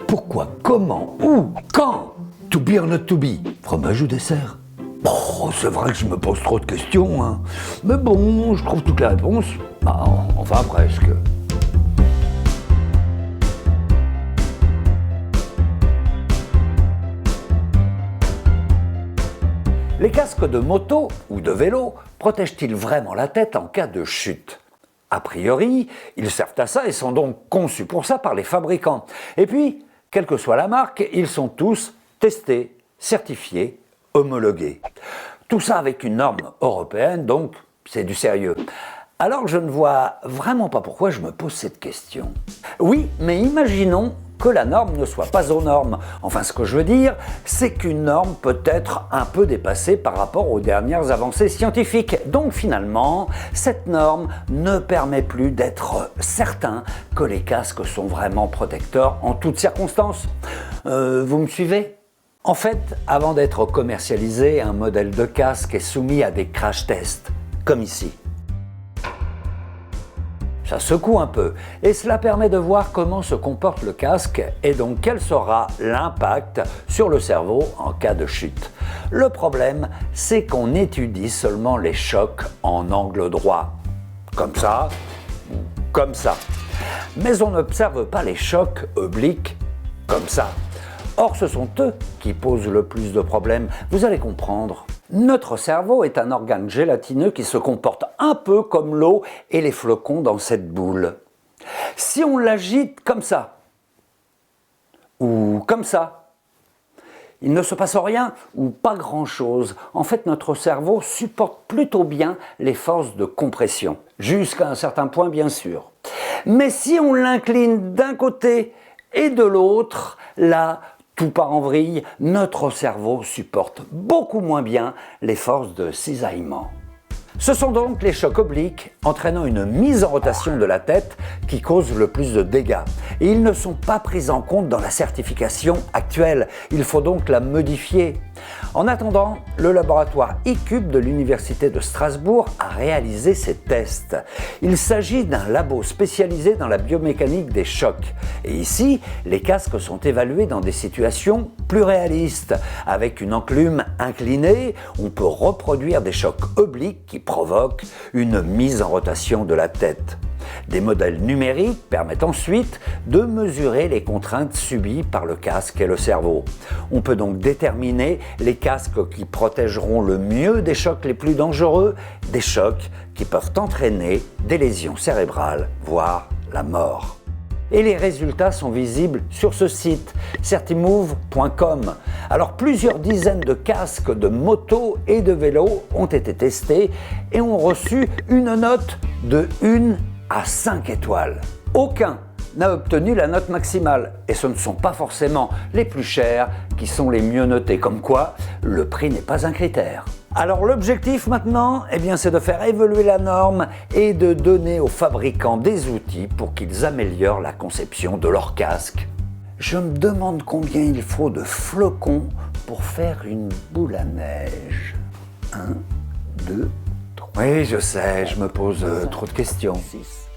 Pourquoi, comment, où, quand? To be or not to be? Fromage ou dessert? Oh, c'est vrai que je me pose trop de questions, hein. Mais bon, je trouve toutes les réponses. Bah, enfin presque. Les casques de moto ou de vélo protègent-ils vraiment la tête en cas de chute? A priori, ils servent à ça et sont donc conçus pour ça par les fabricants. Et puis, quelle que soit la marque, ils sont tous testés, certifiés, homologués. Tout ça avec une norme européenne, donc c'est du sérieux. Alors je ne vois vraiment pas pourquoi je me pose cette question. Oui, mais imaginons que la norme ne soit pas aux normes. Enfin, ce que je veux dire, c'est qu'une norme peut être un peu dépassée par rapport aux dernières avancées scientifiques. Donc finalement, cette norme ne permet plus d'être certain que les casques sont vraiment protecteurs en toutes circonstances. Vous me suivez ? En fait, avant d'être commercialisé, un modèle de casque est soumis à des crash tests, comme ici. Ça secoue un peu et cela permet de voir comment se comporte le casque et donc quel sera l'impact sur le cerveau en cas de chute. Le problème, c'est qu'on étudie seulement les chocs en angle droit, comme ça ou comme ça. Mais on n'observe pas les chocs obliques, comme ça. Or, ce sont eux qui posent le plus de problèmes. Vous allez comprendre. Notre cerveau est un organe gélatineux qui se comporte un peu comme l'eau et les flocons dans cette boule. Si on l'agite comme ça, ou comme ça, il ne se passe rien ou pas grand-chose. En fait, notre cerveau supporte plutôt bien les forces de compression, jusqu'à un certain point bien sûr. Mais si on l'incline d'un côté et de l'autre, là, tout part en vrille, notre cerveau supporte beaucoup moins bien les forces de cisaillement. Ce sont donc les chocs obliques entraînant une mise en rotation de la tête qui causent le plus de dégâts. Et ils ne sont pas pris en compte dans la certification actuelle. Il faut donc la modifier. En attendant, le laboratoire eCube de l'Université de Strasbourg a réalisé ces tests. Il s'agit d'un labo spécialisé dans la biomécanique des chocs. Et ici, les casques sont évalués dans des situations plus réalistes. Avec une enclume inclinée, on peut reproduire des chocs obliques qui provoquent une mise en rotation de la tête. Des modèles numériques permettent ensuite de mesurer les contraintes subies par le casque et le cerveau. On peut donc déterminer les casques qui protégeront le mieux des chocs les plus dangereux, des chocs qui peuvent entraîner des lésions cérébrales, voire la mort. Et les résultats sont visibles sur ce site, certimove.com. Alors plusieurs dizaines de casques de moto et de vélo ont été testés et ont reçu une note de 1 à 5 étoiles. Aucun n'a obtenu la note maximale et ce ne sont pas forcément les plus chers qui sont les mieux notés, comme quoi le prix n'est pas un critère. Alors l'objectif maintenant, c'est de faire évoluer la norme et de donner aux fabricants des outils pour qu'ils améliorent la conception de leurs casques. Je me demande combien il faut de flocons pour faire une boule à neige. 1, 2, 3. Oui, je sais, je me pose trop de questions. 6.